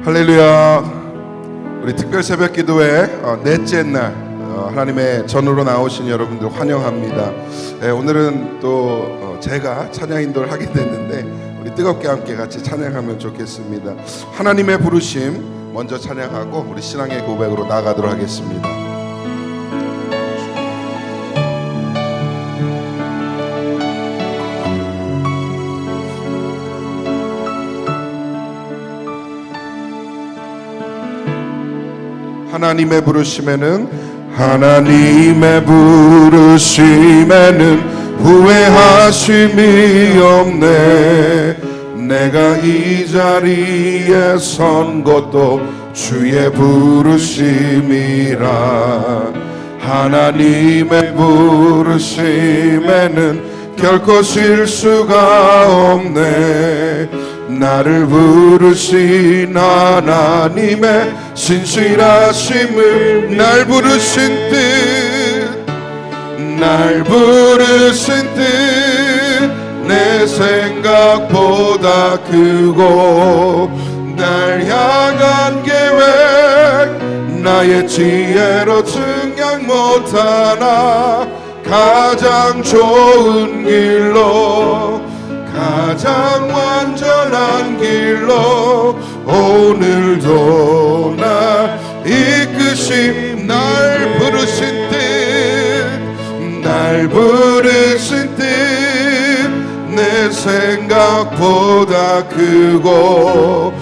할렐루야. 우리 특별 새벽 기도회 넷째 날 하나님의 전으로 나오신 여러분들 환영합니다. 오늘은 또 제가 찬양 인도를 하게 됐는데 우리 뜨겁게 함께 같이 찬양하면 좋겠습니다. 하나님의 부르심 먼저 찬양하고 우리 신앙의 고백으로 나아가도록 하겠습니다. 하나님의 부르심에는 후회하심이 없네. 내가 이 자리에 선 것도 주의 부르심이라. 하나님의 부르심에는 결코 실수가 없네. 나를 부르신 하나님의 신실하심을 날 부르신 뜻 내 생각보다 크고 날 향한 계획 나의 지혜로 증량 못하나 가장 좋은 길로 가장 완전한 길로 오늘도 날 이끄심 날 부르신 뜻 내 생각보다 크고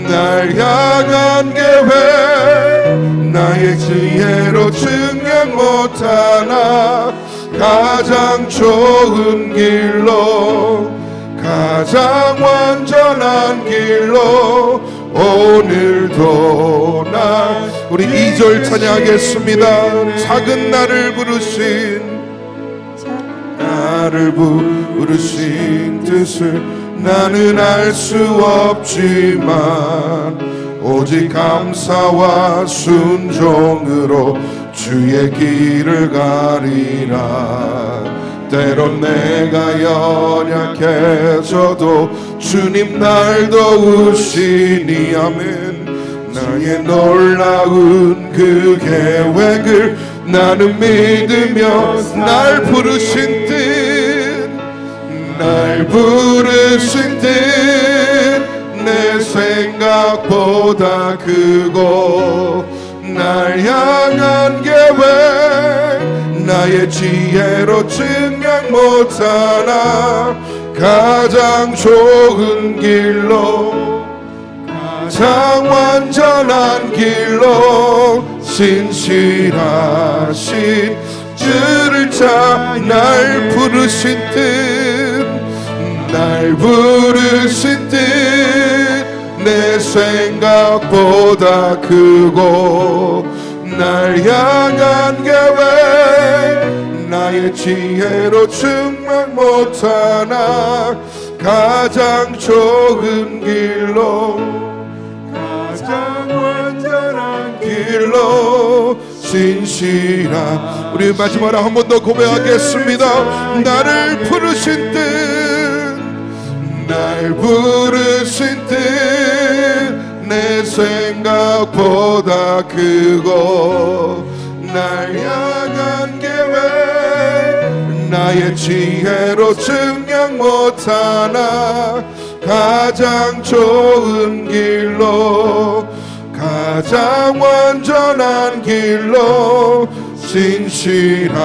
날 향한 계획 나의 지혜로 증명 못하나 가장 좋은 길로 가장 완전한 길로 오늘도 나 우리 2절 찬양하겠습니다. 작은 나를 부르신 뜻을 나는 알 수 없지만 오직 감사와 순종으로 주의 길을 가리라. 때론 내가 연약해져도 주님 날 도우시니 아멘. 나의 놀라운 그 계획을 나는 믿으며 날 부르신 뜻 내 생각보다 크고 날 향한 계획 나의 지혜로 증량 못하나 가장 좋은 길로 가장 완전한 길로 신실하신 주를 찾아 날 부르신 뜻 내 생각보다 크고 날 향한 계획 나의 지혜로 증명 못하나 가장 좋은 길로 가장 완전한 길로 신실한 우리 마지막으로 한 번 더 고백하겠습니다. 나를 부르신 뜻 내 생각보다 크고 날 향한 계획 나의 지혜로 증명 못하나 가장 좋은 길로 가장 완전한 길로 신실하신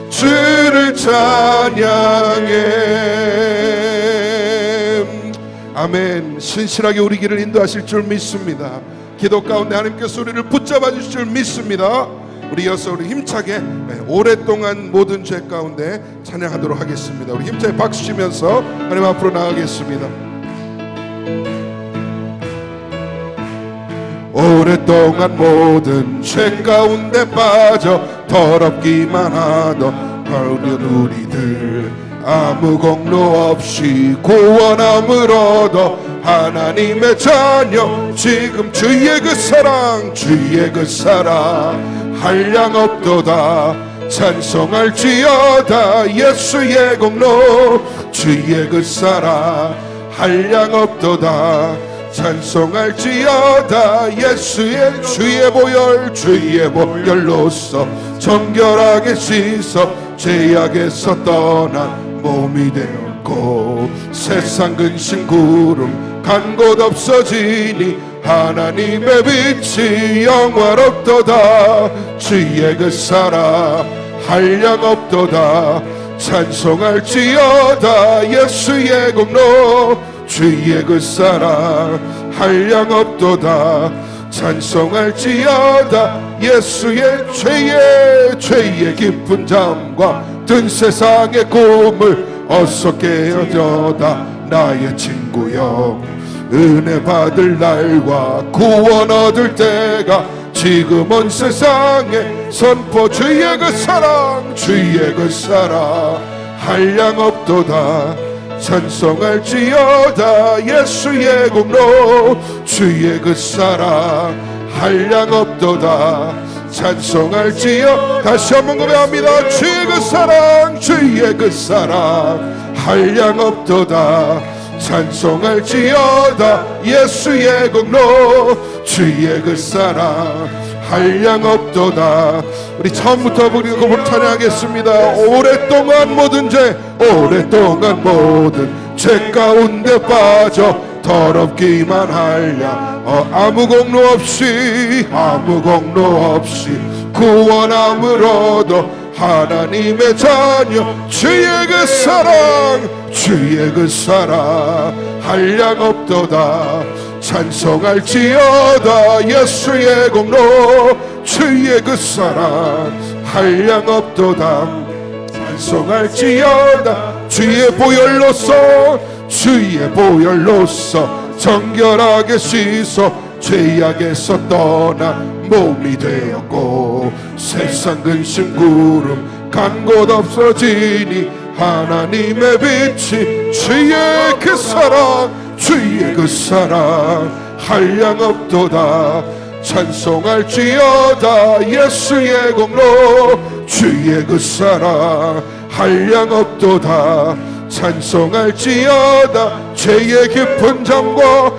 주를 찬양해. 아멘. 신실하게 우리 길을 인도하실 줄 믿습니다. 기도 가운데 하나님께서 우리를 붙잡아 주실 줄 믿습니다. 우리 이어서 우리 힘차게 오랫동안 모든 죄 가운데 찬양하도록 하겠습니다. 우리 힘차게 박수 치면서 하나님 앞으로 나가겠습니다. 오랫동안 모든 죄 가운데 빠져 더럽기만 하던 우리들 아무 공로 없이 구원함을 얻어 하나님의 자녀 지금 주의 그 사랑 한량 없도다 찬송할지어다 예수의 공로 주의 그 사랑 한량 없도다 찬송할지어다. 예수의 주의 보혈로서 정결하게 씻어 죄악에서 떠난 몸이 되었고 세상 근심 구름 간 곳 없어지니 하나님의 빛이 영화롭도다. 주의 그 사랑 한량 없도다. 찬송할지어다. 예수의 공로 주의 그 사랑 한량 없도다. 찬송할지어다. 예수의 죄의 깊은 잠과 든 세상의 꿈을 어서 깨어져다. 나의 친구여 은혜 받을 날과 구원 얻을 때가 지금 온 세상에 선포. 주의 그 사랑 한량 없도다. 찬송할지어다. 예수의 공로 주의 그 사랑 한량 없도다. 찬송할지어. 다시 한번 고백합니다. 주의 그 사랑 한량 없도다. 찬송할지어다. 예수의 공로 주의 그 사랑 한량 없도다. 우리 처음부터 우리 찬양하겠습니다. 오랫동안 모든 죄 가운데 빠져 더럽기만 하랴. 아무 공로 없이 구원함으로도 하나님의 자녀. 주의 그 사랑 한량 없도다. 찬송할지어다. 예수의 공로 주의 그 사랑 한량 없도다. 찬송할지어다. 주의 보혈로서 정결하게 씻어 죄악에서 떠난 몸이 되었고 세상 근심 구름 간 곳 없어지니 하나님의 빛이 주의 그 사랑 한량 없도다. 찬송할지어다. 예수의 공로 주의 그 사랑 한량 없도다. 찬송할지어다. 죄의 깊은 잠과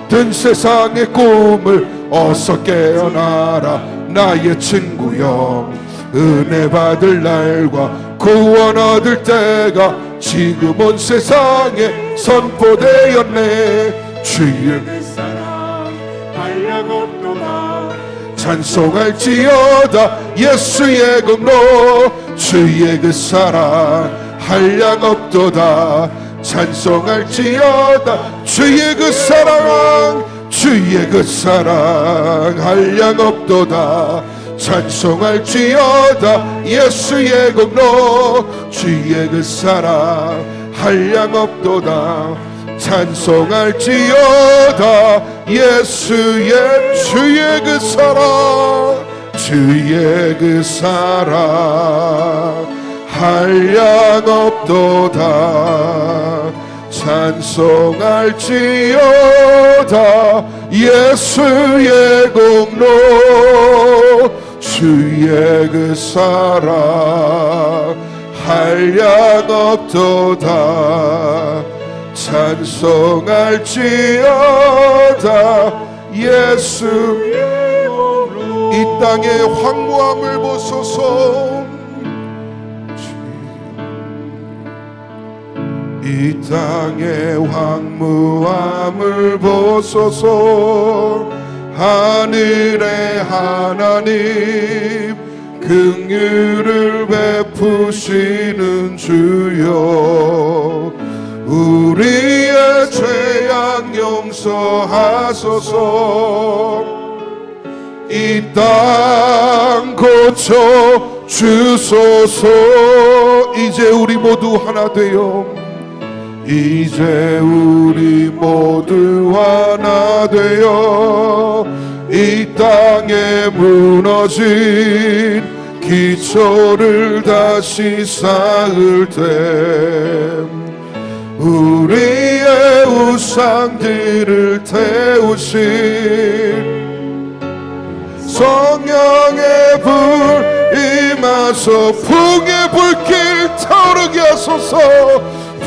든 세상의 꿈을 어서 깨어나라. 나의 친구여 은혜 받을 날과 구원 얻을 때가 지금 온 세상에 선포되었네. 주의 그 사랑 한량 없도다. 찬송할지어다. 예수의 공로 주의 그 사랑 한량 없도다. 찬송할지어다. 주의 그 사랑 한량 없도다. 찬송할지어다. 예수의 공로 주의 그 사랑 한량 없도다. 찬송할지어다. 주의 그 사랑 한량 없도다. 찬송할지어다. 예수의 공로 주의 그 사랑 한량 없도다. 찬송할지어다. 예수의 공로. 이 땅의 황무함을 보소서. 이 땅의 황무함을 보소서. 하늘의 하나님 긍휼을 베푸시는 주여 우리의 죄악 용서하소서. 이 땅 고쳐 주소서. 이제 우리 모두 하나 되어 이제 우리 모두 하나 되어 이 땅에 무너진 기초를 다시 쌓을 때 우리의 우상들을 태우신 성령의 불 임하소. 풍의 불길 타오르게 하소서.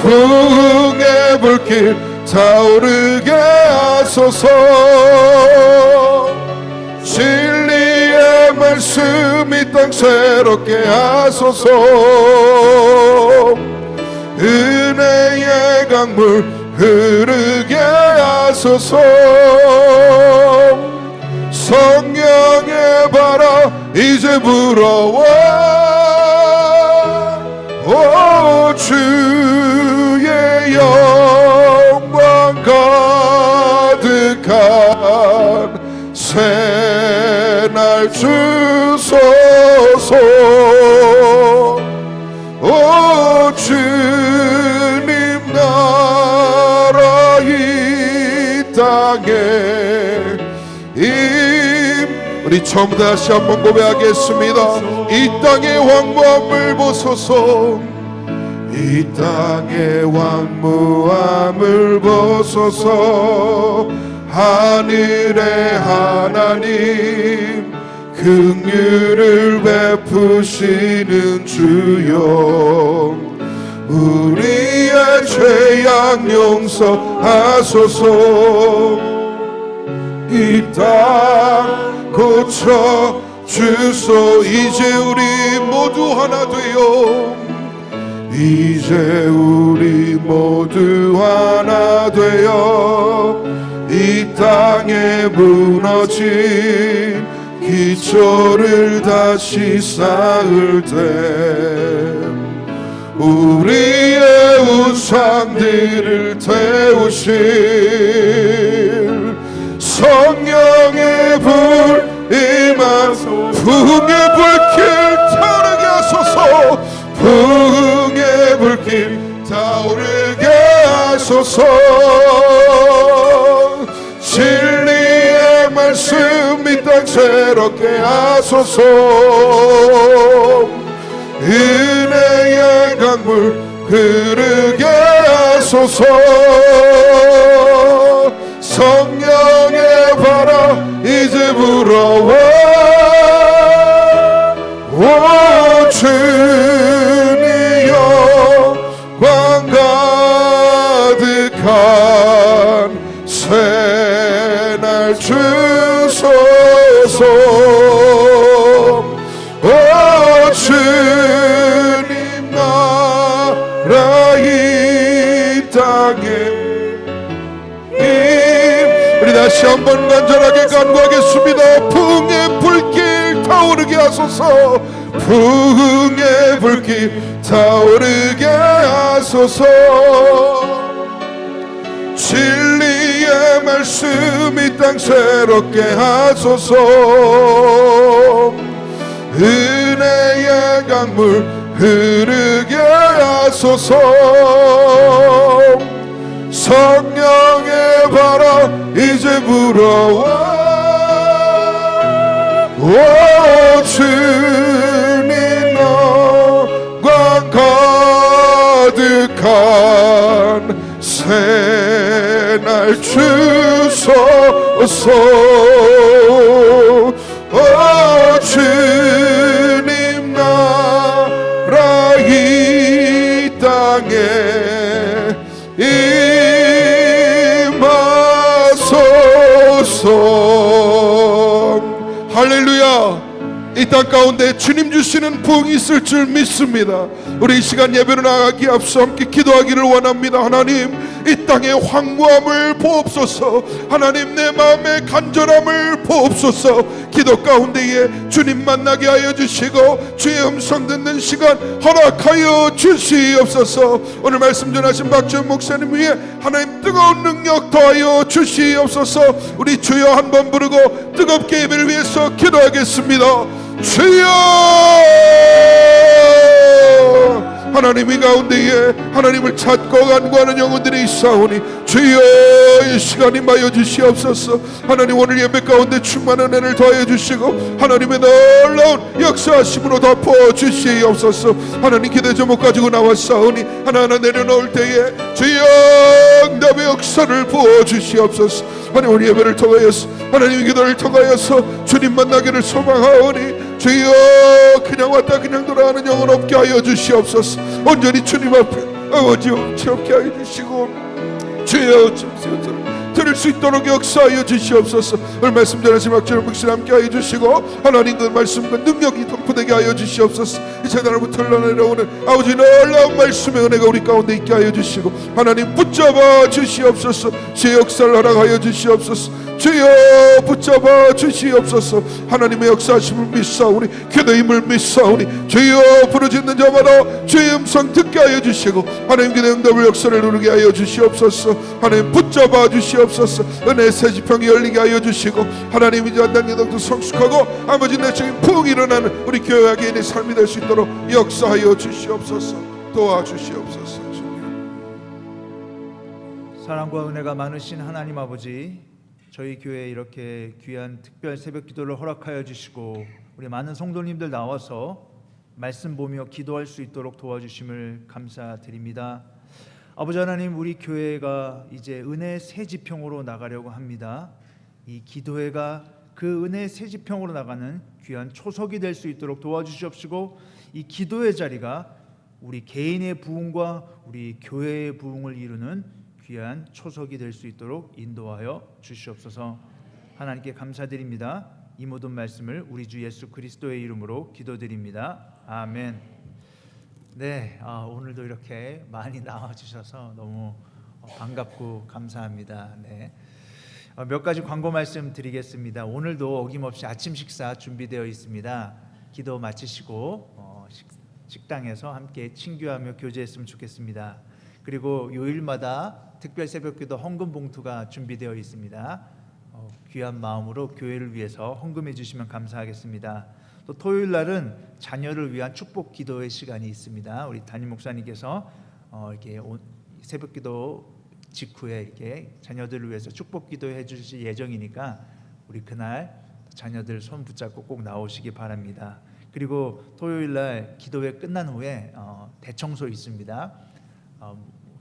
풍의 불길 타오르게 하소서. 진리의 말씀 이 땅 새롭게 하소서. 은혜의 강물 흐르게 하소서. 성령의 바람 이제 불어와. 오 주의 영광 가득한 새날 주소서. 오 주님 나라 이 땅에 우리 처음 다시 한번 고백하겠습니다. 이 땅의 황무함을 보소서. 이 땅의 황무함을 보소서. 하늘의 하나님 긍휼을 베푸시는 주여 우리의 죄악 용서하소서. 이 땅 고쳐 주소. 이제 우리 모두 하나 되어. 이제 우리 모두 하나 되어 이 땅에 무너진 기초를 다시 쌓을 때 우리의 우상들을 태우실 성령의 불 임하소서. 부흥의 불길 타오르게 하소서. 부흥의 불길 타오르게 하소서. 진리의 말씀 이 땅 새롭게 하소서. 은혜의 강물 흐르게 하소서. 성령의 바람 이제 불어와. 오 주님 영광 가득한 새날 주소서. 오 주님 나라 이 땅에 우리 다시 한번 간절하게 간구하겠습니다. 부흥의 불길 타오르게 하소서. 부흥의 불길 타오르게 하소서. 진리의 말씀 이 땅 새롭게 하소서. 은혜의 강물 흐르게 하소서. 성령의 바람 이제 불어와. 오 주님 영광 가득한 새날 주소서. 오 주님 나라 이 땅에 임하소서. 할렐루야. 이 땅 가운데 주님 주시는 부흥이 있을 줄 믿습니다. 우리 이 시간 예배로 나가기 앞서 함께 기도하기를 원합니다. 하나님, 이 땅의 황무함을 보옵소서. 하나님, 내 마음의 간절함을 보옵소서. 기도 가운데에 주님 만나게 하여 주시고 주의 음성 듣는 시간 허락하여 주시옵소서. 오늘 말씀 전하신 박지원 목사님 위해 하나님 뜨거운 능력 더하여 주시옵소서. 우리 주여 한번 부르고 뜨겁게 예배를 위해서 기도하겠습니다. 주여! 하나님, 이 가운데에 하나님을 찾고 간구하는 영혼들이 있사오니 주여 이 시간 임하여 주시옵소서. 하나님, 오늘 예배 가운데 충만한 은혜를 더하여 주시고 하나님의 놀라운 역사하심으로 덮어 주시옵소서. 하나님, 기대 제목 가지고 나왔사오니 하나하나 내려놓을 때에 주여 응답의 역사를 부어 주시옵소서. 하나님, 우리 예배를 통하여서 하나님의 기도를 통하여서 주님 만나기를 소망하오니 주여 그냥 왔다 그냥 돌아가는 영혼 없게 하여 주시옵소서. 온전히 주님 앞에 아버지 없게 하여 주시고 주여 주옵소서. 들을 수 있도록 역사하여 주시옵소서. 오늘 말씀 전하신 박준호 목사님 함께하여 주시고 하나님 그 말씀과 능력이 선포되게 하여 주시옵소서. 이 재단으로부터 흘러내려오는 아버지 놀라운 말씀의 은혜가 우리 가운데 있게 하여 주시고 하나님 붙잡아 주시옵소서. 주의 역사를 허락하여 주시옵소서. 주여 붙잡아 주시옵소서. 하나님의 역사하심을 믿사오니 교도임을 믿사오니 주여 부르짖는 자마다 주의 음성 듣게 하여 주시고 하나님 기도의 응답을 역사를 누르게 하여 주시옵소서. 하나님 붙잡아 주시옵소서. 은혜의 새 지평이 열리게 하여 주시고 하나님 이제 한 단계 더 성숙하고 아버지 내적인 부흥이 일어나는 우리 교회 개인의 삶이 될 수 있도록 역사하여 주시옵소서. 도와주시옵소서. 사랑과 은혜가 많으신 하나님 아버지, 저희 교회에 이렇게 귀한 특별 새벽 기도를 허락하여 주시고 우리 많은 성도님들 나와서 말씀 보며 기도할 수 있도록 도와주심을 감사드립니다. 아버지 하나님, 우리 교회가 이제 은혜의 새 지평으로 나가려고 합니다. 이 기도회가 그 은혜의 새 지평으로 나가는 귀한 초석이 될 수 있도록 도와주시옵시고 이 기도의 자리가 우리 개인의 부흥과 우리 교회의 부흥을 이루는 귀한 초석이 될 수 있도록 인도하여 주시옵소서. 하나님께 감사드립니다. 이 모든 말씀을 우리 주 예수 그리스도의 이름으로 기도드립니다. 아멘. 네, 오늘도 이렇게 많이 나와주셔서 너무 반갑고 감사합니다. 네, 몇 가지 광고 말씀 드리겠습니다. 오늘도 어김없이 아침 식사 준비되어 있습니다. 기도 마치시고 식당에서 함께 친교하며 교제했으면 좋겠습니다. 그리고 요일마다 특별 새벽기도 헌금 봉투가 준비되어 있습니다. 귀한 마음으로 교회를 위해서 헌금해 주시면 감사하겠습니다. 또 토요일 날은 자녀를 위한 축복 기도의 시간이 있습니다. 우리 담임 목사님께서 이렇게 새벽기도 직후에 이렇게 자녀들을 위해서 축복 기도해 주실 예정이니까 우리 그날 자녀들 손 붙잡고 꼭 나오시기 바랍니다. 그리고 토요일 날 기도회 끝난 후에 대청소 있습니다.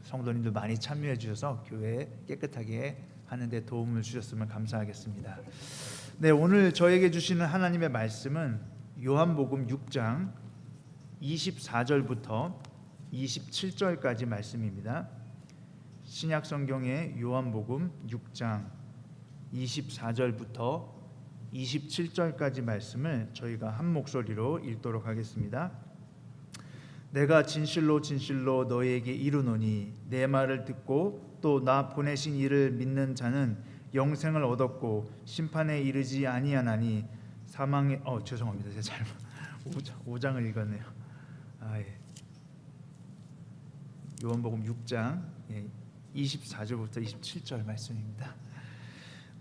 성도님들 많이 참여해 주셔서 교회 깨끗하게 하는 데 도움을 주셨으면 감사하겠습니다. 네, 오늘 저에게 주시는 하나님의 말씀은 요한복음 6장 24절부터 27절까지 말씀입니다. 신약성경의 요한복음 6장 24절부터 27절까지 말씀을 저희가 한 목소리로 읽도록 하겠습니다. 내가 진실로 진실로 너희에게 이르노니 내 말을 듣고 또 나 보내신 이를 믿는 자는 영생을 얻었고 심판에 이르지 아니하나니 사망에 죄송합니다. 제가 잘못 5장을 읽었네요. 요한복음 6장 24절부터 27절 말씀입니다.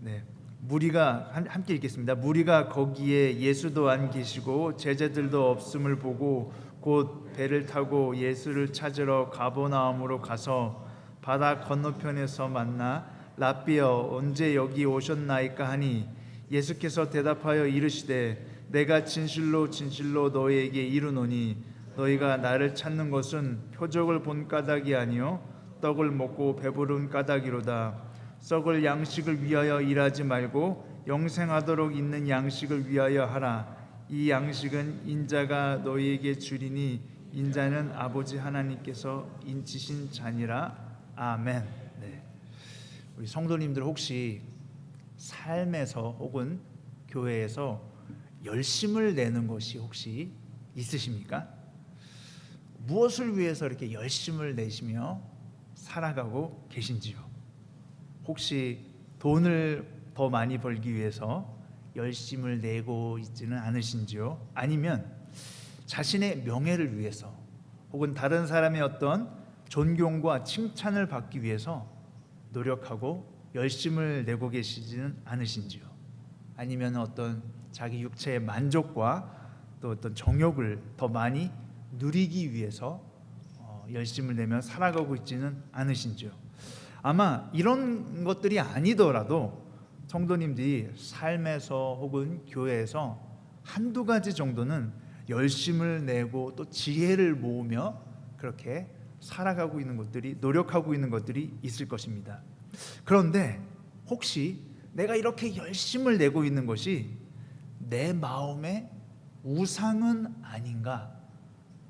네, 무리가 함께 읽겠습니다. 무리가 거기에 예수도 안 계시고 제자들도 없음을 보고 곧 배를 타고 예수를 찾으러 가버나움으로 가서 바다 건너편에서 만나 랍비여 언제 여기 오셨나이까 하니 예수께서 대답하여 이르시되 내가 진실로 진실로 너희에게 이르노니 너희가 나를 찾는 것은 표적을 본 까닭이 아니요 떡을 먹고 배부른 까닭이로다. 썩을 양식을 위하여 일하지 말고 영생하도록 있는 양식을 위하여 하라. 이 양식은 인자가 너희에게 주리니 인자는 아버지 하나님께서 인치신 자니라. 아멘. 네. 우리 성도님들 혹시 삶에서 혹은 교회에서 열심을 내는 것이 혹시 있으십니까? 무엇을 위해서 이렇게 열심을 내시며 살아가고 계신지요? 혹시 돈을 더 많이 벌기 위해서 열심을 내고 있지는 않으신지요? 아니면 자신의 명예를 위해서 혹은 다른 사람의 어떤 존경과 칭찬을 받기 위해서 노력하고 열심을 내고 계시지는 않으신지요? 아니면 어떤 자기 육체의 만족과 또 어떤 정욕을 더 많이 누리기 위해서 열심을 내며 살아가고 있지는 않으신지요? 아마 이런 것들이 아니더라도 성도님들이 삶에서 혹은 교회에서 한두 가지 정도는 열심을 내고 또 지혜를 모으며 그렇게 살아가고 있는 것들이, 노력하고 있는 것들이 있을 것입니다. 그런데 혹시 내가 이렇게 열심을 내고 있는 것이 내 마음의 우상은 아닌가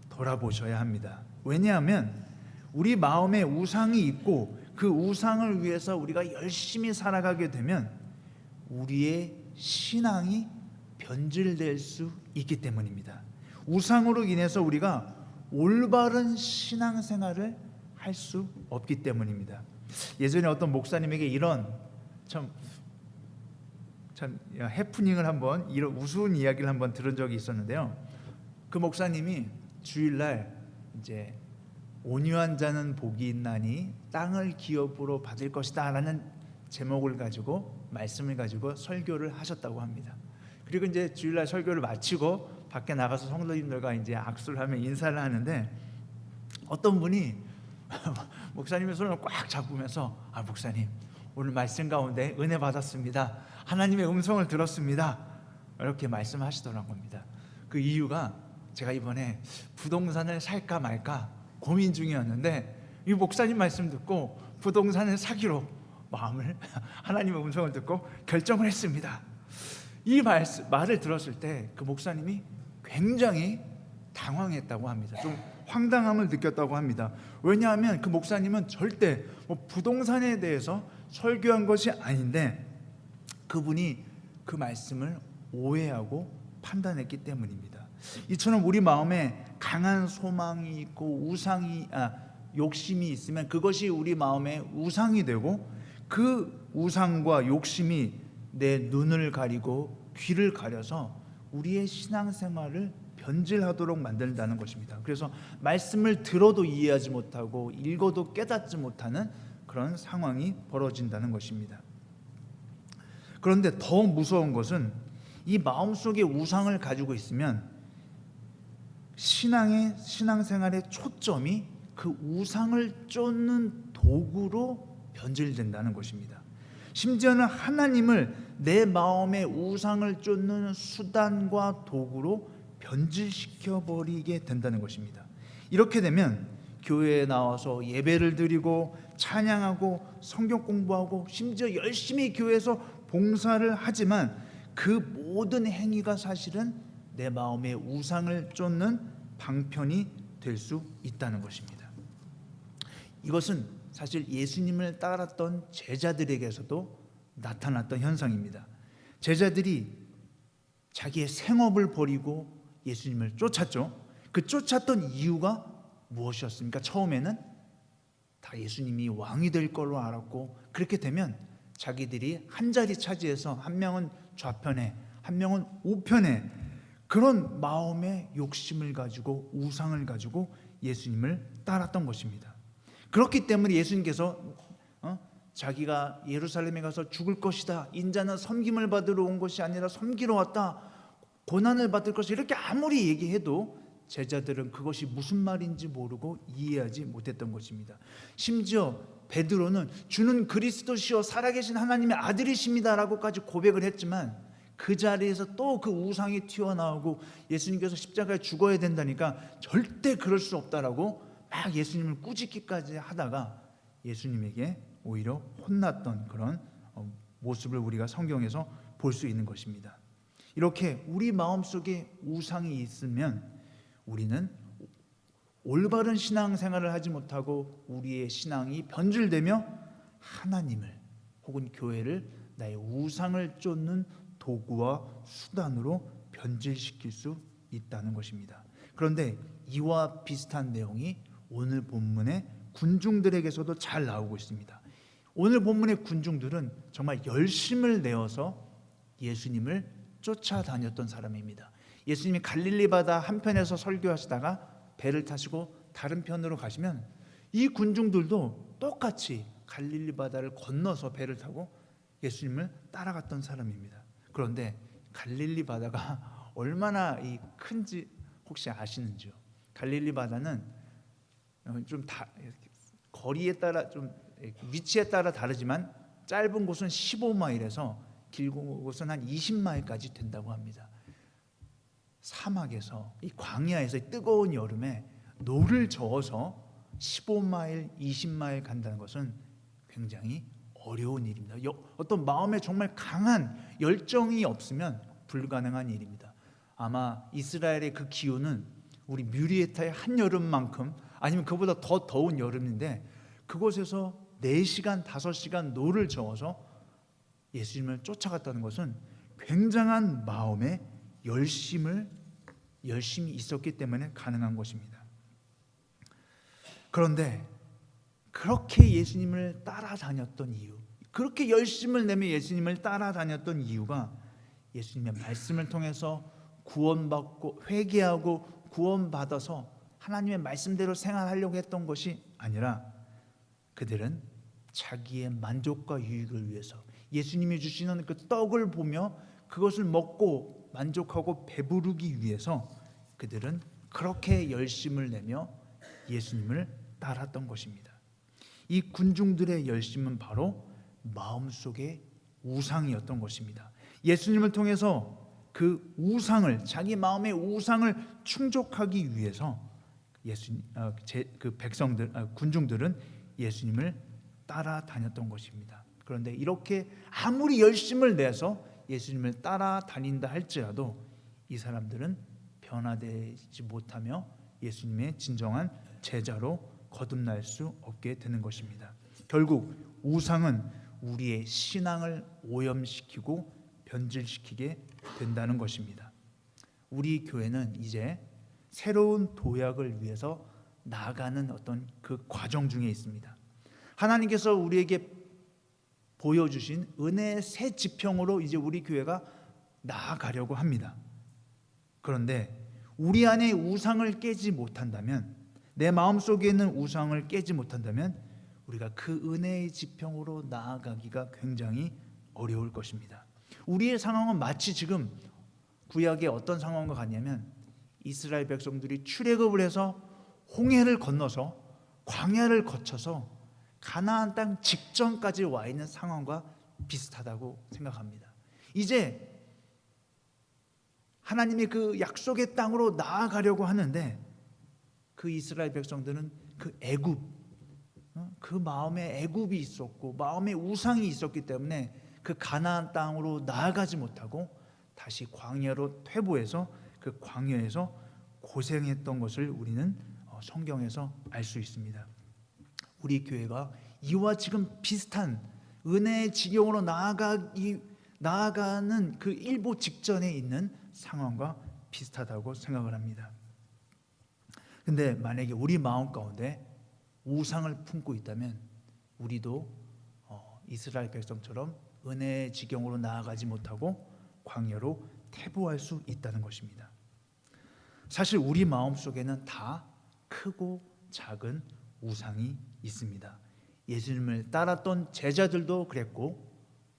돌아보셔야 합니다. 왜냐하면 우리 마음에 우상이 있고 그 우상을 위해서 우리가 열심히 살아가게 되면 우리의 신앙이 변질될 수 있기 때문입니다. 우상으로 인해서 우리가 올바른 신앙생활을 할 수 없기 때문입니다. 예전에 어떤 목사님에게 이런 참 해프닝을 한번, 이런 우스운 이야기를 한번 들은 적이 있었는데요. 그 목사님이 주일날 이제 온유한 자는 복이 있나니 땅을 기업으로 받을 것이다 라는 제목을 가지고, 말씀을 가지고 설교를 하셨다고 합니다. 그리고 이제 주일날 설교를 마치고 밖에 나가서 성도님들과 이제 악수를 하며 인사를 하는데, 어떤 분이 목사님의 손을 꽉 잡으면서 목사님 오늘 말씀 가운데 은혜 받았습니다, 하나님의 음성을 들었습니다, 이렇게 말씀하시더란 겁니다. 그 이유가, 제가 이번에 부동산을 살까 말까 고민 중이었는데 이 목사님 말씀 듣고 부동산을 사기로 마음을 하나님의 음성을 듣고 결정을 했습니다. 이 말을 들었을 때 그 목사님이 굉장히 당황했다고 합니다. 좀 황당함을 느꼈다고 합니다. 왜냐하면 그 목사님은 절대 부동산에 대해서 설교한 것이 아닌데 그분이 그 말씀을 오해하고 판단했기 때문입니다. 이처럼 우리 마음에 강한 소망이 있고 욕심이 있으면 그것이 우리 마음의 우상이 되고, 그 우상과 욕심이 내 눈을 가리고 귀를 가려서 우리의 신앙생활을 변질하도록 만든다는 것입니다. 그래서 말씀을 들어도 이해하지 못하고 읽어도 깨닫지 못하는 그런 상황이 벌어진다는 것입니다. 그런데 더 무서운 것은 이 마음속에 우상을 가지고 있으면 신앙생활의 초점이 그 우상을 쫓는 도구로 변질된다는 것입니다. 심지어는 하나님을 내 마음의 우상을 쫓는 수단과 도구로 변질시켜 버리게 된다는 것입니다. 이렇게 되면 교회에 나와서 예배를 드리고 찬양하고 성경 공부하고 심지어 열심히 교회에서 봉사를 하지만 그 모든 행위가 사실은 내 마음의 우상을 쫓는 방편이 될 수 있다는 것입니다. 이것은 사실 예수님을 따랐던 제자들에게서도 나타났던 현상입니다. 제자들이 자기의 생업을 버리고 예수님을 쫓았죠. 그 쫓았던 이유가 무엇이었습니까? 처음에는 다 예수님이 왕이 될 걸로 알았고, 그렇게 되면 자기들이 한 자리 차지해서 한 명은 좌편에 한 명은 우편에, 그런 마음의 욕심을 가지고 우상을 가지고 예수님을 따랐던 것입니다. 그렇기 때문에 예수님께서 자기가 예루살렘에 가서 죽을 것이다, 인자는 섬김을 받으러 온 것이 아니라 섬기러 왔다, 고난을 받을 것이다, 이렇게 아무리 얘기해도 제자들은 그것이 무슨 말인지 모르고 이해하지 못했던 것입니다. 심지어 베드로는 주는 그리스도시요 살아계신 하나님의 아들이십니다 라고까지 고백을 했지만, 그 자리에서 또 그 우상이 튀어나오고 예수님께서 십자가에 죽어야 된다니까 절대 그럴 수 없다라고 막 예수님을 꾸짖기까지 하다가 예수님에게 오히려 혼났던 그런 모습을 우리가 성경에서 볼 수 있는 것입니다. 이렇게 우리 마음속에 우상이 있으면 우리는 올바른 신앙생활을 하지 못하고 우리의 신앙이 변질되며 하나님을 혹은 교회를 나의 우상을 쫓는 도구와 수단으로 변질시킬 수 있다는 것입니다. 그런데 이와 비슷한 내용이 오늘 본문의 군중들에게서도 잘 나오고 있습니다. 오늘 본문의 군중들은 정말 열심을 내어서 예수님을 쫓아다녔던 사람입니다. 예수님이 갈릴리 바다 한편에서 설교하시다가 배를 타시고 다른 편으로 가시면 이 군중들도 똑같이 갈릴리 바다를 건너서 배를 타고 예수님을 따라갔던 사람입니다. 그런데 갈릴리 바다가 얼마나 큰지 혹시 아시는지요? 갈릴리 바다는 좀 거리에 따라 좀 위치에 따라 다르지만 짧은 곳은 15마일에서 긴 곳은 한 20마일까지 된다고 합니다. 사막에서 이 광야에서 뜨거운 여름에 노를 저어서 15마일, 20마일 간다는 것은 굉장히 어려운 일입니다. 어떤 마음에 정말 강한 열정이 없으면 불가능한 일입니다. 아마 이스라엘의 그 기후는 우리 뮤리에타의 한여름만큼 아니면 그보다 더 더운 여름인데 그곳에서 4시간, 5시간 노를 저어서 예수님을 쫓아갔다는 것은 굉장한 마음의 열심이 있었기 때문에 가능한 것입니다. 그런데 그렇게 예수님을 따라다녔던 이유, 그렇게 열심을 내며 예수님을 따라다녔던 이유가 예수님의 말씀을 통해서 구원받고 회개하고 구원받아서 하나님의 말씀대로 생활하려고 했던 것이 아니라 그들은 자기의 만족과 유익을 위해서 예수님이 주시는 그 떡을 보며 그것을 먹고 만족하고 배부르기 위해서 그들은 그렇게 열심을 내며 예수님을 따랐던 것입니다. 이 군중들의 열심은 바로 마음속의 우상이었던 것입니다. 예수님을 통해서 그 우상을, 자기 마음의 우상을 충족하기 위해서 군중들은 예수님을 따라다녔던 것입니다. 그런데 이렇게 아무리 열심을 내서 예수님을 따라다닌다 할지라도 이 사람들은 변화되지 못하며 예수님의 진정한 제자로 거듭날 수 없게 되는 것입니다. 결국 우상은 우리의 신앙을 오염시키고 변질시키게 된다는 것입니다. 우리 교회는 이제 새로운 도약을 위해서 나아가는 어떤 그 과정 중에 있습니다. 하나님께서 우리에게 보여주신 은혜의 새 지평으로 이제 우리 교회가 나아가려고 합니다. 그런데 우리 안에 우상을 깨지 못한다면, 내 마음속에 있는 우상을 깨지 못한다면 우리가 그 은혜의 지평으로 나아가기가 굉장히 어려울 것입니다. 우리의 상황은 마치 지금 구약의 어떤 상황과 같냐면 이스라엘 백성들이 출애굽을 해서 홍해를 건너서 광야를 거쳐서 가나안 땅 직전까지 와 있는 상황과 비슷하다고 생각합니다. 이제 하나님의 그 약속의 땅으로 나아가려고 하는데 그 이스라엘 백성들은 그 애굽, 그 마음에 애굽이 있었고 마음에 우상이 있었기 때문에 그 가나안 땅으로 나아가지 못하고 다시 광야로 퇴보해서 그 광야에서 고생했던 것을 우리는 성경에서 알 수 있습니다. 우리 교회가 이와 지금 비슷한 은혜의 지경으로 나아가는 그 일보 직전에 있는 상황과 비슷하다고 생각을 합니다. 근데 만약에 우리 마음 가운데 우상을 품고 있다면 우리도 이스라엘 백성처럼 은혜의 지경으로 나아가지 못하고 광야로 퇴보할 수 있다는 것입니다. 사실 우리 마음속에는 다 크고 작은 우상이 있습니다. 예수님을 따랐던 제자들도 그랬고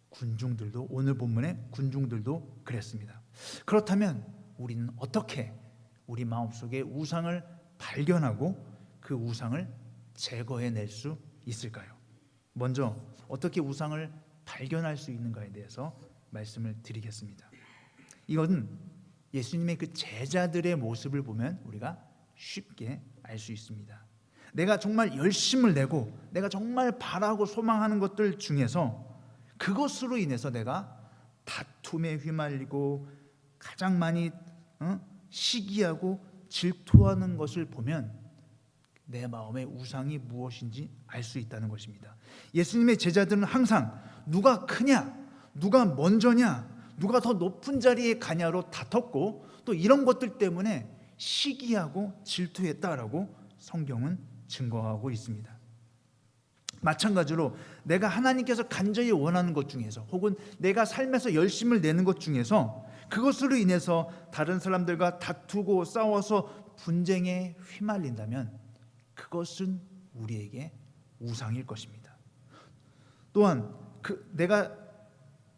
군중들도, 오늘 본문의 군중들도 그랬습니다. 그렇다면 우리는 어떻게 우리 마음속에 우상을 발견하고 그 우상을 제거해낼 수 있을까요? 먼저 어떻게 우상을 발견할 수 있는가에 대해서 말씀을 드리겠습니다. 이것은 예수님의 그 제자들의 모습을 보면 우리가 쉽게 알 수 있습니다. 내가 정말 열심을 내고 내가 정말 바라고 소망하는 것들 중에서 그것으로 인해서 내가 다툼에 휘말리고 가장 많이 시기하고 질투하는 것을 보면 내 마음의 우상이 무엇인지 알 수 있다는 것입니다. 예수님의 제자들은 항상 누가 크냐, 누가 먼저냐, 누가 더 높은 자리에 가냐로 다퉜고 또 이런 것들 때문에 시기하고 질투했다라고 성경은 증거하고 있습니다. 마찬가지로 내가 하나님께서 간절히 원하는 것 중에서 혹은 내가 삶에서 열심을 내는 것 중에서 그것으로 인해서 다른 사람들과 다투고 싸워서 분쟁에 휘말린다면 그것은 우리에게 우상일 것입니다. 또한 내가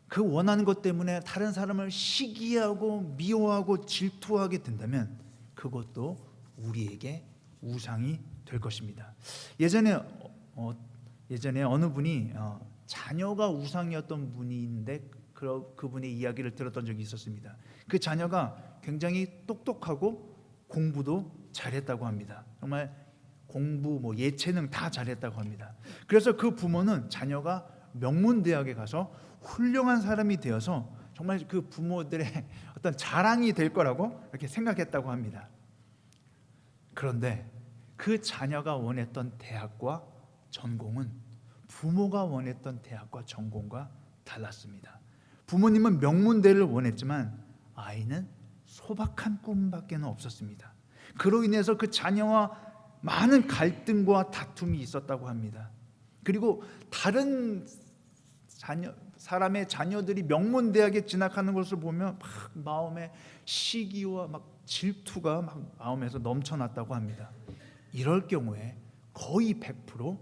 그 원하는 것 때문에 다른 사람을 시기하고 미워하고 질투하게 된다면 그것도 우리에게 우상이 될 것입니다. 예전에 어느 분이 자녀가 우상이었던 분이 있는데 그분의 이야기를 들었던 적이 있었습니다. 그 자녀가 굉장히 똑똑하고 공부도 잘했다고 합니다. 정말 공부, 예체능 다 잘했다고 합니다. 그래서 그 부모는 자녀가 명문대학에 가서 훌륭한 사람이 되어서 정말 그 부모들의 어떤 자랑이 될 거라고 이렇게 생각했다고 합니다. 그런데 그 자녀가 원했던 대학과 전공은 부모가 원했던 대학과 전공과 달랐습니다. 부모님은 명문대를 원했지만 아이는 소박한 꿈밖에는 없었습니다. 그로 인해서 그 자녀와 많은 갈등과 다툼이 있었다고 합니다. 그리고 다른 사람의 자녀들이 명문대학에 진학하는 것을 보면 막 마음에 시기와 막 질투가 막 마음에서 넘쳐났다고 합니다. 이럴 경우에 거의 100%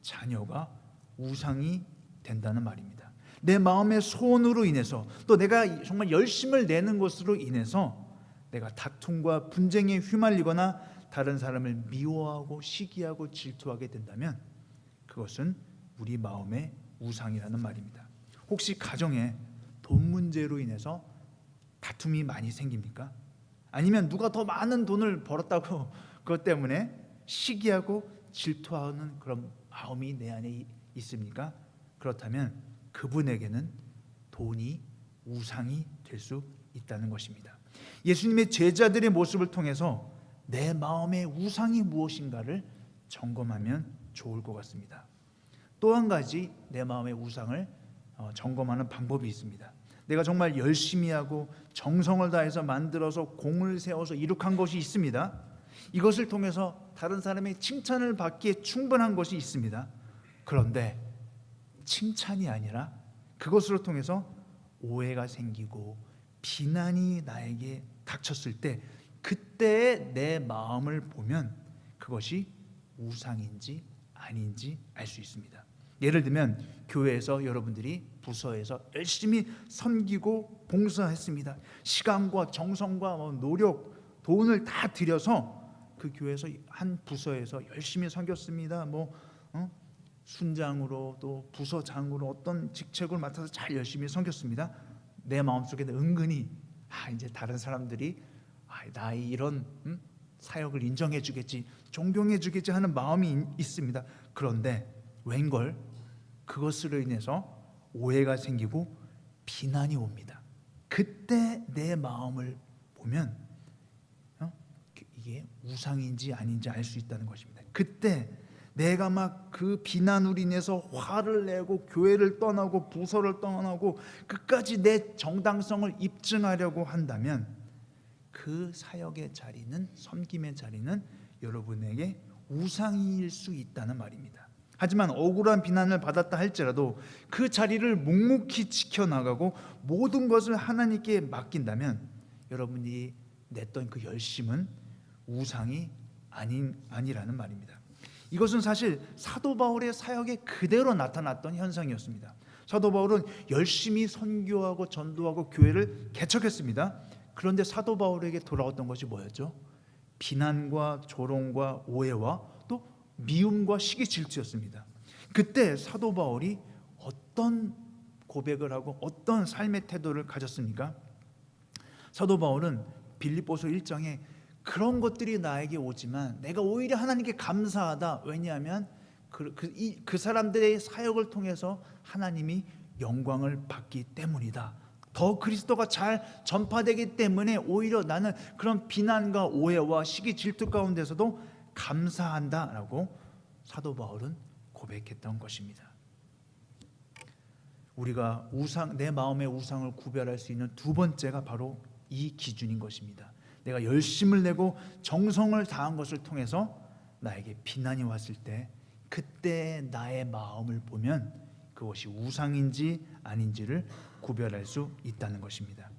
자녀가 우상이 된다는 말입니다. 내 마음의 소원으로 인해서 또 내가 정말 열심을 내는 것으로 인해서 내가 다툼과 분쟁에 휘말리거나 다른 사람을 미워하고 시기하고 질투하게 된다면 그것은 우리 마음의 우상이라는 말입니다. 혹시 가정에 돈 문제로 인해서 다툼이 많이 생깁니까? 아니면 누가 더 많은 돈을 벌었다고 그것 때문에 시기하고 질투하는 그런 마음이 내 안에 있습니까? 그렇다면 그분에게는 돈이 우상이 될 수 있다는 것입니다. 예수님의 제자들의 모습을 통해서 내 마음의 우상이 무엇인가를 점검하면 좋을 것 같습니다. 또 한 가지 내 마음의 우상을 점검하는 방법이 있습니다. 내가 정말 열심히 하고 정성을 다해서 만들어서 공을 세워서 이룩한 것이 있습니다. 이것을 통해서 다른 사람의 칭찬을 받기에 충분한 것이 있습니다. 그런데 칭찬이 아니라 그것으로 통해서 오해가 생기고 비난이 나에게 닥쳤을 때 그때의 내 마음을 보면 그것이 우상인지 아닌지 알 수 있습니다. 예를 들면 교회에서 여러분들이 부서에서 열심히 섬기고 봉사했습니다. 시간과 정성과 노력, 돈을 다 들여서 그 교회에서 한 부서에서 열심히 섬겼습니다. 순장으로 또 부서장으로 어떤 직책을 맡아서 잘 열심히 섬겼습니다. 내 마음속에는 은근히 이제 다른 사람들이 나의 이런 사역을 인정해 주겠지, 존경해 주겠지 하는 마음이 있습니다. 그런데 웬걸 그것으로 인해서 오해가 생기고 비난이 옵니다. 그때 내 마음을 보면 이게 우상인지 아닌지 알 수 있다는 것입니다. 그때 내가 막 그 비난으로 인해서 화를 내고 교회를 떠나고 부서를 떠나고 끝까지 내 정당성을 입증하려고 한다면 그 사역의 자리는, 섬김의 자리는 여러분에게 우상일 수 있다는 말입니다. 하지만 억울한 비난을 받았다 할지라도 그 자리를 묵묵히 지켜나가고 모든 것을 하나님께 맡긴다면 여러분이 냈던 그 열심은 우상이 아니라는 말입니다. 이것은 사실 사도 바울의 사역에 그대로 나타났던 현상이었습니다. 사도 바울은 열심히 선교하고 전도하고 교회를 개척했습니다. 그런데 사도 바울에게 돌아왔던 것이 뭐였죠? 비난과 조롱과 오해와 또 미움과 시기 질투였습니다. 그때 사도 바울이 어떤 고백을 하고 어떤 삶의 태도를 가졌습니까? 사도 바울은 빌립보서 1장에 그런 것들이 나에게 오지만 내가 오히려 하나님께 감사하다. 왜냐하면 그 사람들의 사역을 통해서 하나님이 영광을 받기 때문이다. 더 그리스도가 잘 전파되기 때문에 오히려 나는 그런 비난과 오해와 시기 질투 가운데서도 감사한다라고 사도 바울은 고백했던 것입니다. 우리가 내 마음의 우상을 구별할 수 있는 두 번째가 바로 이 기준인 것입니다. 내가 열심을 내고 정성을 다한 것을 통해서 나에게 비난이 왔을 때 그때 나의 마음을 보면 그것이 우상인지 아닌지를 구별할 수 있다는 것입니다.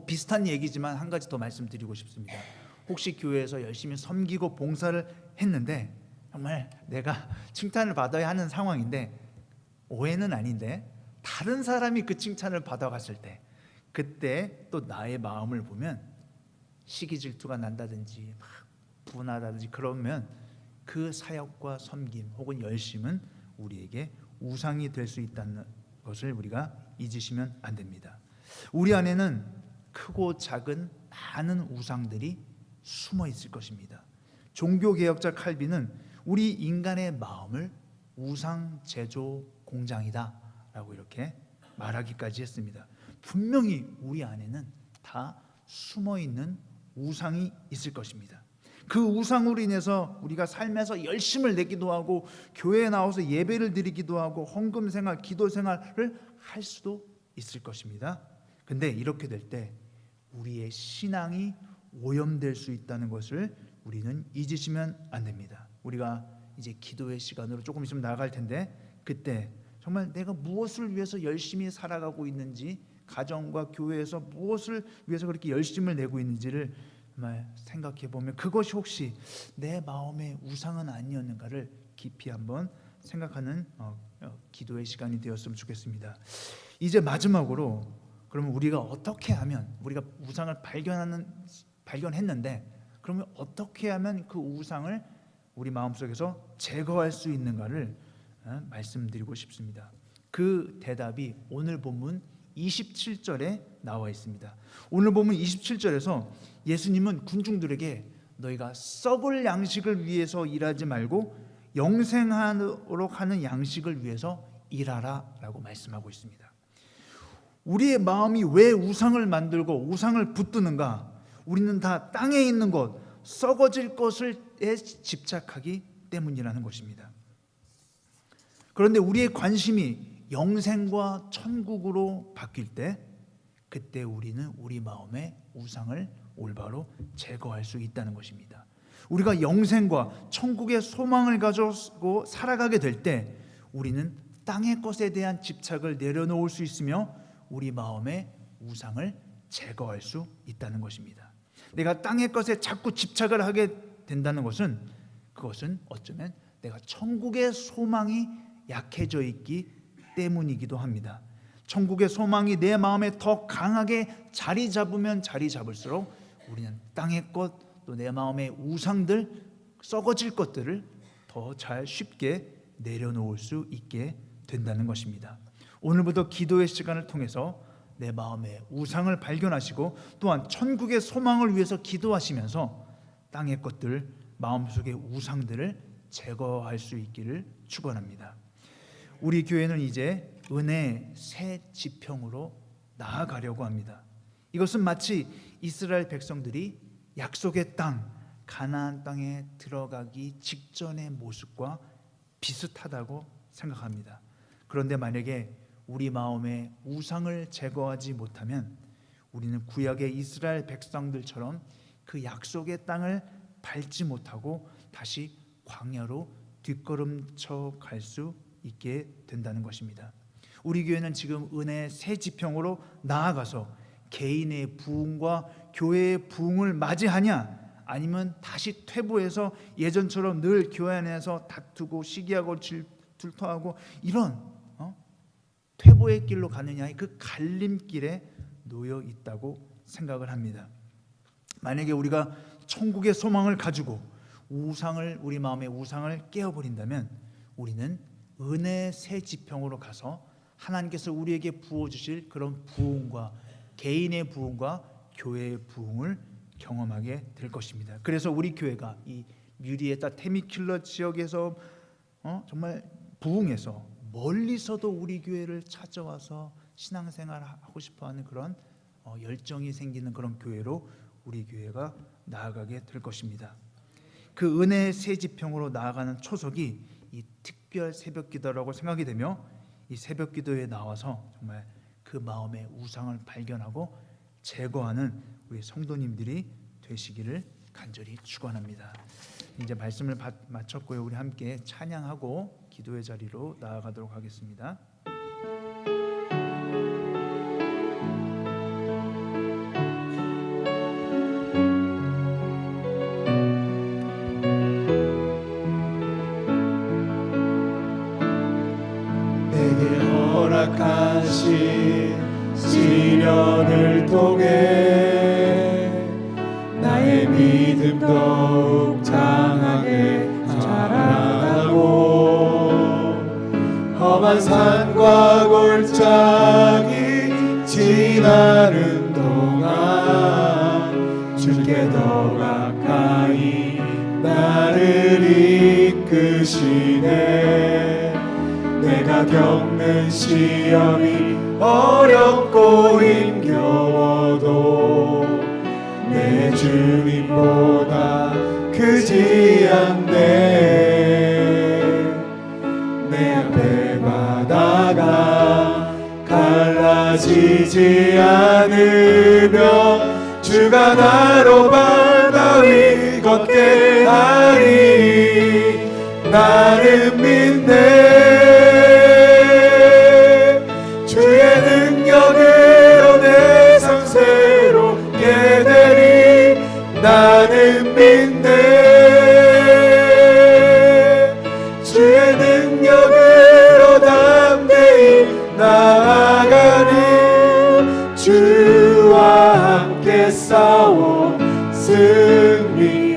비슷한 얘기지만 한 가지 더 말씀드리고 싶습니다. 혹시 교회에서 열심히 섬기고 봉사를 했는데 정말 내가 칭찬을 받아야 하는 상황인데 오해는 아닌데 다른 사람이 그 칭찬을 받아갔을 때 그때 또 나의 마음을 보면 시기 질투가 난다든지 막 분하다든지 그러면 그 사역과 섬김 혹은 열심은 우리에게 우상이 될 수 있다는 것을 우리가 잊으시면 안 됩니다. 우리 안에는 크고 작은 많은 우상들이 숨어 있을 것입니다. 종교개혁자 칼빈은 우리 인간의 마음을 우상 제조 공장이다 라고 이렇게 말하기까지 했습니다. 분명히 우리 안에는 다 숨어 있는 우상이 있을 것입니다. 그 우상으로 인해서 우리가 삶에서 열심을 내기도 하고 교회에 나와서 예배를 드리기도 하고 헌금 생활, 기도 생활을 할 수도 있을 것입니다. 근데 이렇게 될 때 우리의 신앙이 오염될 수 있다는 것을 우리는 잊으시면 안 됩니다. 우리가 이제 기도의 시간으로 조금 있으면 나아갈 텐데, 그때 정말 내가 무엇을 위해서 열심히 살아가고 있는지, 가정과 교회에서 무엇을 위해서 그렇게 열심을 내고 있는지를 정말 생각해 보면 그것이 혹시 내 마음의 우상은 아니었는가를 깊이 한번 생각하는 기도의 시간이 되었으면 좋겠습니다. 이제 마지막으로, 그러면 우리가 어떻게 하면, 우리가 우상을 발견했는데 그러면 어떻게 하면 그 우상을 우리 마음속에서 제거할 수 있는가를 말씀드리고 싶습니다. 그 대답이 오늘 본문 27절에 나와 있습니다. 오늘 본문 27절에서 예수님은 군중들에게 너희가 썩을 양식을 위해서 일하지 말고 영생하도록 하는 양식을 위해서 일하라 라고 말씀하고 있습니다. 우리의 마음이 왜 우상을 만들고 우상을 붙드는가? 우리는 다 땅에 있는 것, 썩어질 것에 집착하기 때문이라는 것입니다. 그런데 우리의 관심이 영생과 천국으로 바뀔 때, 그때 우리는 우리 마음의 우상을 올바로 제거할 수 있다는 것입니다. 우리가 영생과 천국의 소망을 가지고 살아가게 될 때 우리는 땅의 것에 대한 집착을 내려놓을 수 있으며 우리 마음의 우상을 제거할 수 있다는 것입니다. 내가 땅의 것에 자꾸 집착을 하게 된다는 것은, 그것은 어쩌면 내가 천국의 소망이 약해져 있기 때문이기도 합니다. 천국의 소망이 내 마음에 더 강하게 자리 잡으면 자리 잡을수록 우리는 땅의 것, 또 내 마음의 우상들, 썩어질 것들을 더 잘 쉽게 내려놓을 수 있게 된다는 것입니다. 오늘부터 기도의 시간을 통해서 내 마음의 우상을 발견하시고 또한 천국의 소망을 위해서 기도하시면서 땅의 것들, 마음속의 우상들을 제거할 수 있기를 축원합니다. 우리 교회는 이제 은혜의 새 지평으로 나아가려고 합니다. 이것은 마치 이스라엘 백성들이 약속의 땅, 가나안 땅에 들어가기 직전의 모습과 비슷하다고 생각합니다. 그런데 만약에 우리 마음의 우상을 제거하지 못하면 우리는 구약의 이스라엘 백성들처럼 그 약속의 땅을 밟지 못하고 다시 광야로 뒷걸음쳐 갈 수 있게 된다는 것입니다. 우리 교회는 지금 은혜의 새 지평으로 나아가서 개인의 부흥과 교회의 부흥을 맞이하냐, 아니면 다시 퇴보해서 예전처럼 늘 교회 안에서 다투고 시기하고 질투하고 이런 퇴보의 길로 가느냐의 그 갈림길에 놓여 있다고 생각을 합니다. 만약에 우리가 천국의 소망을 가지고 우리 마음의 우상을 깨어버린다면 우리는 은혜의 새 지평으로 가서 하나님께서 우리에게 부어주실 그런 부흥과 개인의 부흥과 교회의 부흥을 경험하게 될 것입니다. 그래서 우리 교회가 이 뮤리에타 테미킬러 지역에서 정말 부흥해서 멀리서도 우리 교회를 찾아와서 신앙생활 하고 싶어하는 그런 열정이 생기는 그런 교회로 우리 교회가 나아가게 될 것입니다. 그 은혜의 새 지평으로 나아가는 초석이 이 특별 새벽기도라고 생각이 되며, 이 새벽기도에 나와서 정말 그 마음의 우상을 발견하고 제거하는 우리 성도님들이 되시기를 간절히 축원합니다. 이제 말씀을 마쳤고요. 우리 함께 찬양하고 기도의 자리로 나아가도록 하겠습니다. 내게 허락하신 시련을 통해 나의 믿음 더욱 강하게 자라나고 험한 산과 골짜기 지나는 동안 주께 더 가까이 나를 이끄시네. 내가 겪는 시험이 어렵고 힘겨워도 내 주님보다 크지 않네. 내 앞에 바다가 갈라지지 않으면 주가 나로 바다 위 걷게 하리. 나는 믿네. 주의 능력으로 내 삶 새롭게 되리. 나는 믿네. 주의 능력으로 담대히 나아가리. 주와 함께 싸워 승리하리라.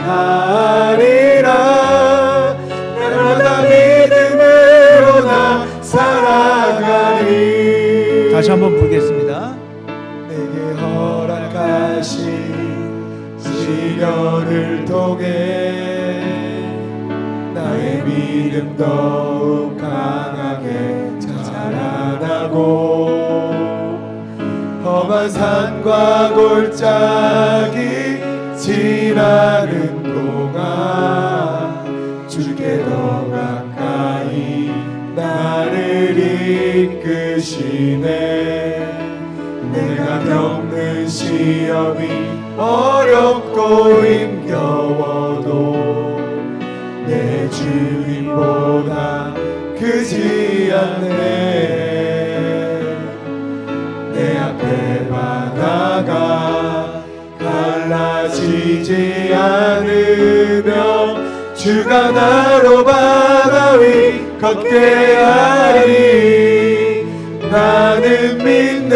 날마다 믿음으로 나 살아가리. 다시 한번 부르겠습니다. 내게 허락하신 시련을 통해 나의 믿음 더욱 강하게 자라나고 험한 산과 골짜기 지나는 동안 주께 더 가까이 나를 이끄시네. 내가 겪는 시험이 어렵고 힘겨워도 내 주님보다 크지 않네. 내 앞에 바다가 갈라지지 않으면 주가 나로 바다 위 걷게 하리. 나는 믿네.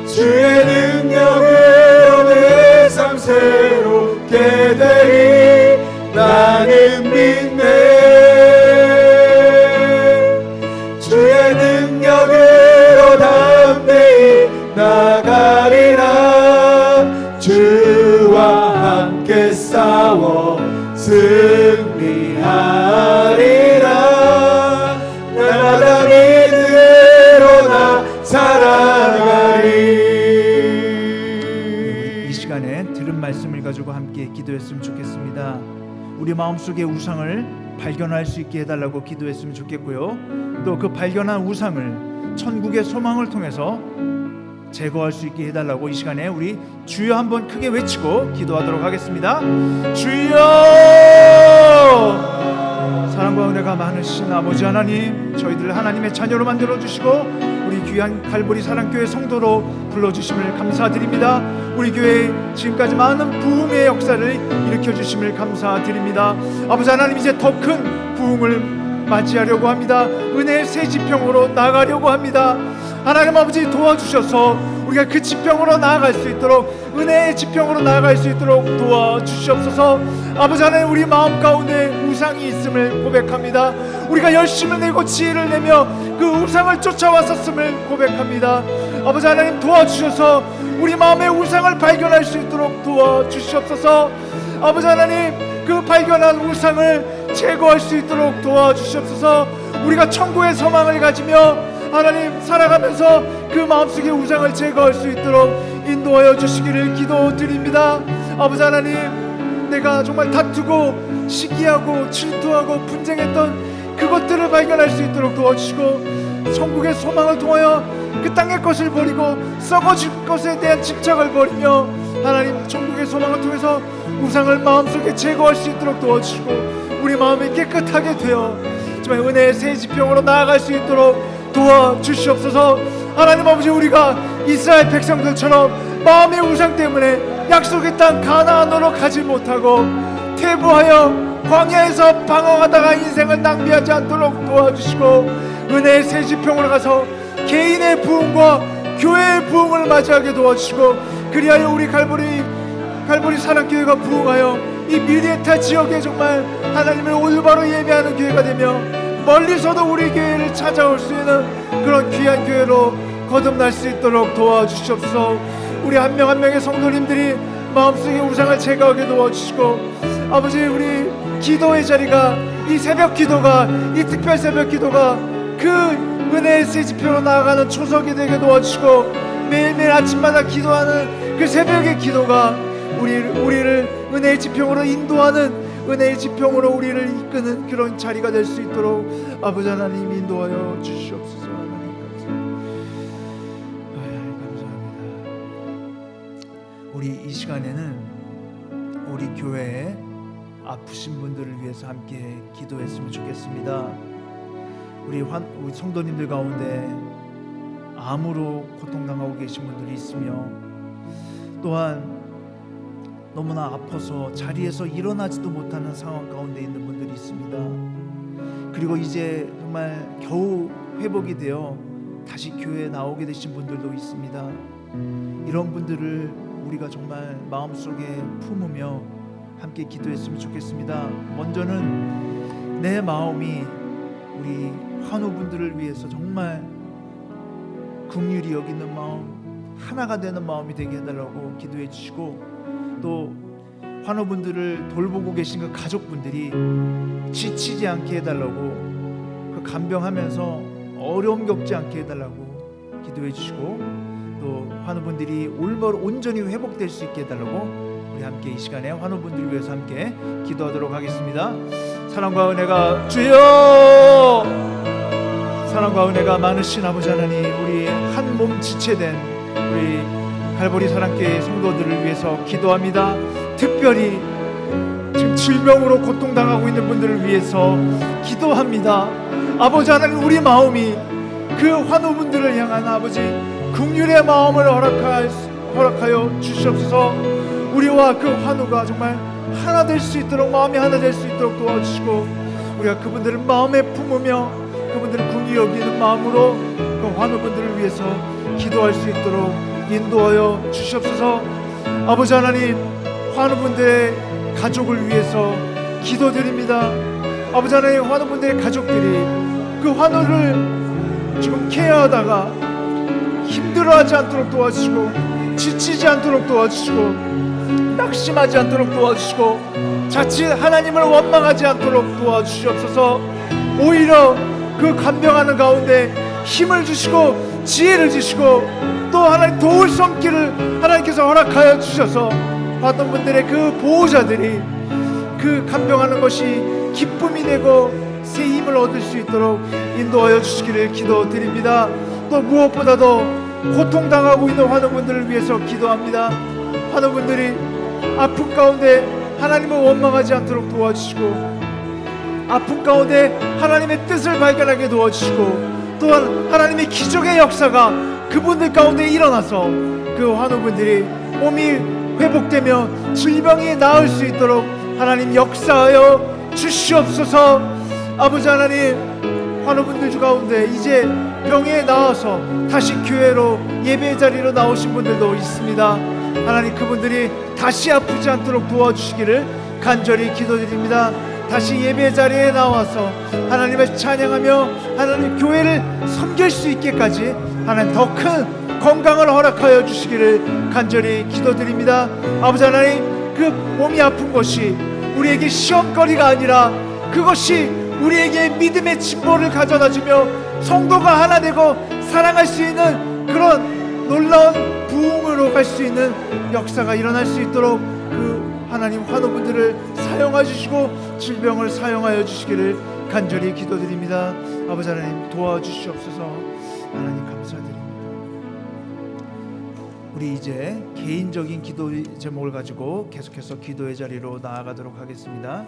주의 능력으로 내 삶 새롭게 되리. 나는 믿네. 주의 능력으로 담대히 나가리라. 주와 함께 싸워 승리하리라. 날마다 믿음으로 나 살아가리. 이 시간에 들은 말씀을 가지고 함께 기도했으면 좋겠습니다. 우리 마음속의 우상을 발견할 수 있게 해달라고 기도했으면 좋겠고요. 또 그 발견한 우상을 천국의 소망을 통해서 제거할 수 있게 해달라고 이 시간에 우리 주여 한번 크게 외치고 기도하도록 하겠습니다. 주여! 사랑과 은혜가 많으신 아버지 하나님, 저희들 하나님의 자녀로 만들어주시고 우리 귀한 갈보리 사랑교회 성도로 불러주심을 감사드립니다. 우리 교회에 지금까지 많은 부흥의 역사를 일으켜주심을 감사드립니다. 아버지 하나님, 이제 더 큰 부흥을 맞이하려고 합니다. 은혜의 새 지평으로 나가려고 합니다. 하나님 아버지, 도와주셔서 우리가 그 지평으로 나아갈 수 있도록, 은혜의 지평으로 나아갈 수 있도록 도와주시옵소서. 아버지 하나님, 우리 마음 가운데 우상이 있음을 고백합니다. 우리가 열심을 내고 지혜를 내며 그 우상을 쫓아왔었음을 고백합니다. 아버지 하나님, 도와주셔서 우리 마음의 우상을 발견할 수 있도록 도와주시옵소서. 아버지 하나님, 그 발견한 우상을 제거할 수 있도록 도와주시옵소서. 우리가 천국의 소망을 가지며 하나님 살아가면서 그 마음속의 우상을 제거할 수 있도록 인도하여 주시기를 기도드립니다. 아버지 하나님, 내가 정말 다투고 시기하고 질투하고 분쟁했던 그것들을 발견할 수 있도록 도와주시고, 천국의 소망을 통하여 그 땅의 것을 버리고 썩어질 것에 대한 집착을 버리며 하나님 천국의 소망을 통해서 우상을 마음속에 제거할 수 있도록 도와주시고, 우리 마음이 깨끗하게 되어 정말 은혜의 새 지평으로 나아갈 수 있도록 도와주시옵소서. 하나님 아버지, 우리가 이스라엘 백성들처럼 마음의 우상 때문에 약속의 땅 가나안으로 가지 못하고 퇴보하여 광야에서 방황하다가 인생을 낭비하지 않도록 도와주시고, 은혜의 새 지평으로 가서 개인의 부흥과 교회의 부흥을 맞이하게 도와주시고, 그리하여 우리 갈보리 사랑교회가 부흥하여 이 미리에타 지역에 정말 하나님을 올바로 예배하는 교회가 되며 멀리서도 우리 교회를 찾아올 수 있는 그런 귀한 교회로 거듭날 수 있도록 도와주시옵소서. 우리 한 명 한 명의 성도님들이 마음속에 우상을 제거하게 도와주시고, 아버지, 우리 기도의 자리가, 이 새벽 기도가, 이 특별 새벽 기도가 그 은혜의 새 지표로 나아가는 초석이 되게 도와주시고, 매일매일 아침마다 기도하는 그 새벽의 기도가 우리를 은혜의 지평으로 인도하는, 은혜의 지평으로 우리를 이끄는 그런 자리가 될 수 있도록 아버지 하나님 인도하여 주시옵소서. 하나님 감사합니다. 우리 이 시간에는 우리 교회에 아프신 분들을 위해서 함께 기도했으면 좋겠습니다. 우리 성도님들 가운데 암으로 고통당하고 계신 분들이 있으며, 또한 너무나 아파서 자리에서 일어나지도 못하는 상황 가운데 있는 분들이 있습니다. 그리고 이제 정말 겨우 회복이 되어 다시 교회에 나오게 되신 분들도 있습니다. 이런 분들을 우리가 정말 마음속에 품으며 함께 기도했으면 좋겠습니다. 먼저는 내 마음이 우리 환우분들을 위해서 정말 긍휼히 여기는 마음, 하나가 되는 마음이 되게 해달라고 기도해 주시고, 또 환우분들을 돌보고 계신 그 가족분들이 지치지 않게 해달라고, 그 간병하면서 어려움 겪지 않게 해달라고 기도해 주시고, 또 환우분들이 올바로 온전히 회복될 수 있게 해달라고 우리 함께 이 시간에 환우분들을 위해서 함께 기도하도록 하겠습니다. 사랑과 은혜가 주여, 사랑과 은혜가 많으신 아버지 하나님, 우리 한 몸 지체된 우리 갈보리 사랑교회 성도들을 위해서 기도합니다. 특별히 지금 질병으로 고통당하고 있는 분들을 위해서 기도합니다. 아버지 하나님, 우리 마음이 그 환우분들을 향한 아버지 긍휼의 마음을 허락하여 주시옵소서. 우리와 그 환우가 정말 하나 될 수 있도록, 마음이 하나 될 수 있도록 도와주시고, 우리가 그분들을 마음에 품으며 그분들을 긍휼히 여기는 마음으로 그 환우분들을 위해서 기도할 수 있도록 인도하여 주시옵소서. 아버지 하나님, 환우분들의 가족을 위해서 기도드립니다. 아버지 하나님, 환우분들의 가족들이 그 환우를 지금 케어하다가 힘들어하지 않도록 도와주시고, 지치지 않도록 도와주시고, 낙심하지 않도록 도와주시고, 자칫 하나님을 원망하지 않도록 도와주시옵소서. 오히려 그 간병하는 가운데 힘을 주시고 지혜를 주시고, 또 하나님 도울 손길을 하나님께서 허락하여 주셔서 받은 분들의 그 보호자들이 그 간병하는 것이 기쁨이 되고 새 힘을 얻을 수 있도록 인도하여 주시기를 기도드립니다. 또 무엇보다도 고통당하고 있는 환우분들을 위해서 기도합니다. 환우분들이 아픔 가운데 하나님을 원망하지 않도록 도와주시고, 아픔 가운데 하나님의 뜻을 발견하게 도와주시고, 또한 하나님의 기적의 역사가 그분들 가운데 일어나서 그 환우분들이 몸이 회복되며 질병이 나을 수 있도록 하나님 역사하여 주시옵소서. 아버지 하나님, 환우분들 가운데 이제 병에 나와서 다시 교회로 예배 자리로 나오신 분들도 있습니다. 하나님, 그분들이 다시 아프지 않도록 도와주시기를 간절히 기도드립니다. 다시 예배 자리에 나와서 하나님을 찬양하며 하나님 교회를 섬길 수 있게까지 하나님 더 큰 건강을 허락하여 주시기를 간절히 기도드립니다. 아버지 하나님, 그 몸이 아픈 것이 우리에게 시험거리가 아니라 그것이 우리에게 믿음의 진보를 가져다주며 성도가 하나 되고 사랑할 수 있는 그런 놀라운 부흥으로 갈 수 있는 역사가 일어날 수 있도록 그 하나님 환우분들을 사용해 주시고 질병을 사용하여 주시기를 간절히 기도드립니다. 아버지 하나님, 도와주시옵소서. 하나님 감사드립니다. 우리 이제 개인적인 기도 제목을 가지고 계속해서 기도의 자리로 나아가도록 하겠습니다.